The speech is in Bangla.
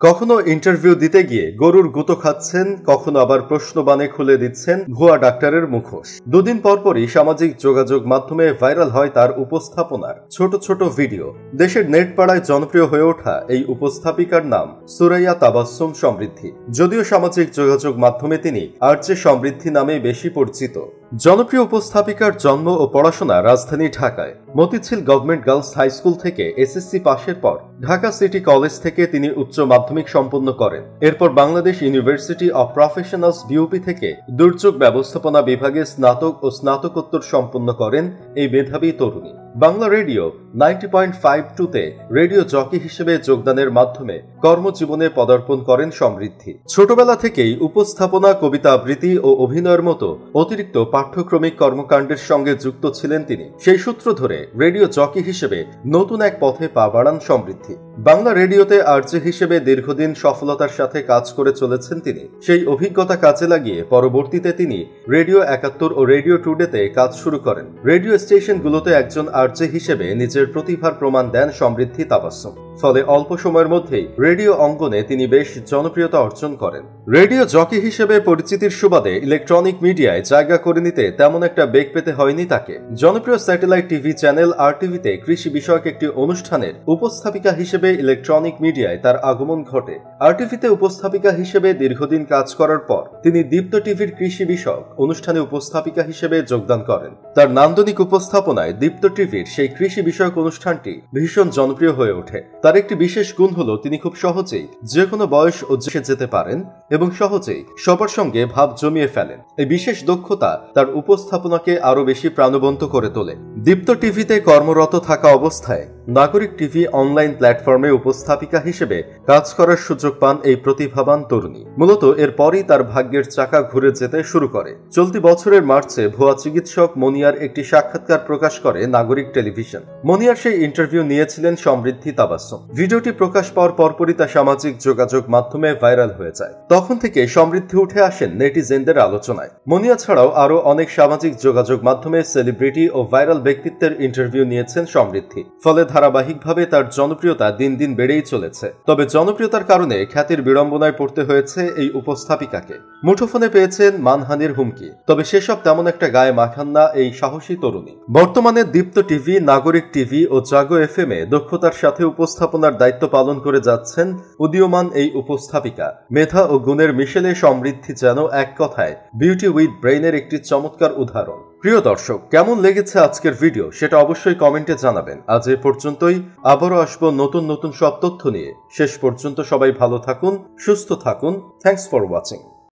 কখনো ইন্টারভিউ দিতে গিয়ে গরুর গুঁতো খাচ্ছেন, কখনো আবার প্রশ্নবাণে খুলে দিচ্ছেন ভুয়া ডাক্তারের মুখোশ। দুদিন পরপরই সামাজিক যোগাযোগ মাধ্যমে ভাইরাল হয় তার উপস্থাপনার ছোট ছোট ভিডিও। দেশের নেটপাড়ায় জনপ্রিয় হয়ে ওঠা এই উপস্থাপিকার নাম সুরাইয়া তাবাসসুম সমৃদ্ধি। যদিও সামাজিক যোগাযোগ মাধ্যমে তিনি আরজে সমৃদ্ধি নামে বেশি পরিচিত। জনপ্রিয় উপস্থাপিকার জন্ম ও পড়াশোনা রাজধানী ঢাকায়। Motijheel government girls high school থেকে এসএসসি পাশের পর ঢাকা সিটি কলেজ থেকে তিনি উচ্চ মাধ্যমিক সম্পন্ন করেন। এরপর Bangladesh university of professionals BUP থেকে দুর্যোগ ব্যবস্থাপনা বিভাগে স্নাতক ও স্নাতকোত্তর সম্পন্ন করেন এই মেধাবী তরুণী। বাংলা রেডিও 90.52-তে রেডিও জকি হিসেবে যোগদানের মাধ্যমে কর্মজীবনে পদার্পণ করেন সমৃদ্ধি। ছোটবেলা থেকেই উপস্থাপনা, কবিতা আবৃত্তি ও অভিনয়ের মতো অতিরিক্ত পাঠ্যক্রমিক কর্মকাণ্ডের সঙ্গে যুক্ত ছিলেন তিনি। সেই সূত্র ধরে রেডিও জকি হিসেবে নতুন এক পথে পা বাড়ান সমৃদ্ধি। বাংলা রেডিওতে আরজে হিসেবে দীর্ঘদিন সফলতার সাথে কাজ করে চলেছেন তিনি। সেই অভিজ্ঞতা কাজে লাগিয়ে পরবর্তীতে তিনি রেডিও ৭১ ও রেডিও টুডেতে কাজ শুরু করেন। রেডিও স্টেশনগুলোতে একজন আরজে হিসেবে নিজের প্রতিভার প্রমাণ দেন সমৃদ্ধি তাবাসসুম। ফলে অল্প সময়ের মধ্যেই রেডিও অঙ্গনে তিনি বেশ জনপ্রিয়তা অর্জন করেন। রেডিও জকি হিসেবে পরিচিতির সুবাদে ইলেকট্রনিক মিডিয়ায় জায়গা করে নিতে তেমন একটা বেগ পেতে হয়নি তাকে। জনপ্রিয় স্যাটেলাইট টিভি চ্যানেল আরটিভিতে কৃষি বিষয়ক একটি অনুষ্ঠানের উপস্থাপিকা হিসেবে ইলেকট্রনিক মিডিয়ায় তার আগমন ঘটে। আরটিভিতে উপস্থাপিকা হিসেবে দীর্ঘদিন কাজ করার পর তিনি দীপ্ত টিভির কৃষি বিষয়ক অনুষ্ঠানে উপস্থাপিকা হিসেবে যোগদান করেন। তার নান্দনিক উপস্থাপনায় দীপ্ত টিভির সেই কৃষি বিষয়ক অনুষ্ঠানটি ভীষণ জনপ্রিয় হয়ে ওঠে। তার একটি বিশেষ গুণ হলো তিনি খুব সহজেই যে কোনো বয়স ও দেশে যেতে পারেন এবং সহজেই সবার সঙ্গে ভাব জমিয়ে ফেলেন। এই বিশেষ দক্ষতা তার উপস্থাপনাকে আরো বেশি প্রাণবন্ত করে তোলে। দীপ্ত টিভিতে কর্মরত থাকা অবস্থায় নাগরিক টিভি অনলাইন প্ল্যাটফর্মে উপস্থাপিকা হিসেবে কাজ করার সুযোগ পান এই প্রতিভাবান তরুণী। মূলত এরপরই তার ভাগ্যের চাকা ঘুরে যেতে শুরু করে। চলতি বছরের মার্চে ভুয়া চিকিৎসক মনিয়ার একটি সাক্ষাৎকার প্রকাশ করে নাগরিক টেলিভিশন। মনিয়ার সেই ইন্টারভিউ নিয়েছিলেন সমৃদ্ধি তাবাসসুম। ভিডিওটি প্রকাশ পাওয়ার পরপরই তা সামাজিক যোগাযোগ মাধ্যমে ভাইরাল হয়ে যায়। তখন থেকে সমৃদ্ধি উঠে আসেন নেটিজেনদের আলোচনায়। মনিয়া ছাড়াও আরো অনেক সামাজিক যোগাযোগ মাধ্যমে সেলিব্রিটি ও ভাইরাল ব্যক্তিত্বের ইন্টারভিউ নিয়েছেন সমৃদ্ধি। ফলে ধারাবাহিকভাবে তার জনপ্রিয়তা দিন দিন বেড়েই চলেছে। তবে জনপ্রিয়তার কারণে খ্যাতির বিড়ম্বনায় পড়তে হয়েছে এই উপস্থাপিকাকে। মুঠোফোনে পেয়েছেন মানহানির হুমকি। তবে সেসব তেমন একটা গায়ে মাখান না এই সাহসী তরুণী। বর্তমানে দীপ্ত টিভি, নাগরিক টিভি ও জাগো এফএম-এ দক্ষতার সাথে উপস্থাপনার দায়িত্ব পালন করে যাচ্ছেন উদীয়মান এই উপস্থাপিকা। মেধা ও গুণের মিশেলে সমৃদ্ধি যেন এক কথায় বিউটি উইথ ব্রেইনের একটি চমৎকার উদাহরণ। প্রিয় দর্শক, কেমন লেগেছে আজকের ভিডিও সেটা অবশ্যই কমেন্টে জানাবেন। আজ এ পর্যন্তই। আবারও আসবো নতুন নতুন সব তথ্য নিয়ে। শেষ পর্যন্ত সবাই ভালো থাকুন, সুস্থ থাকুন। Thanks for watching.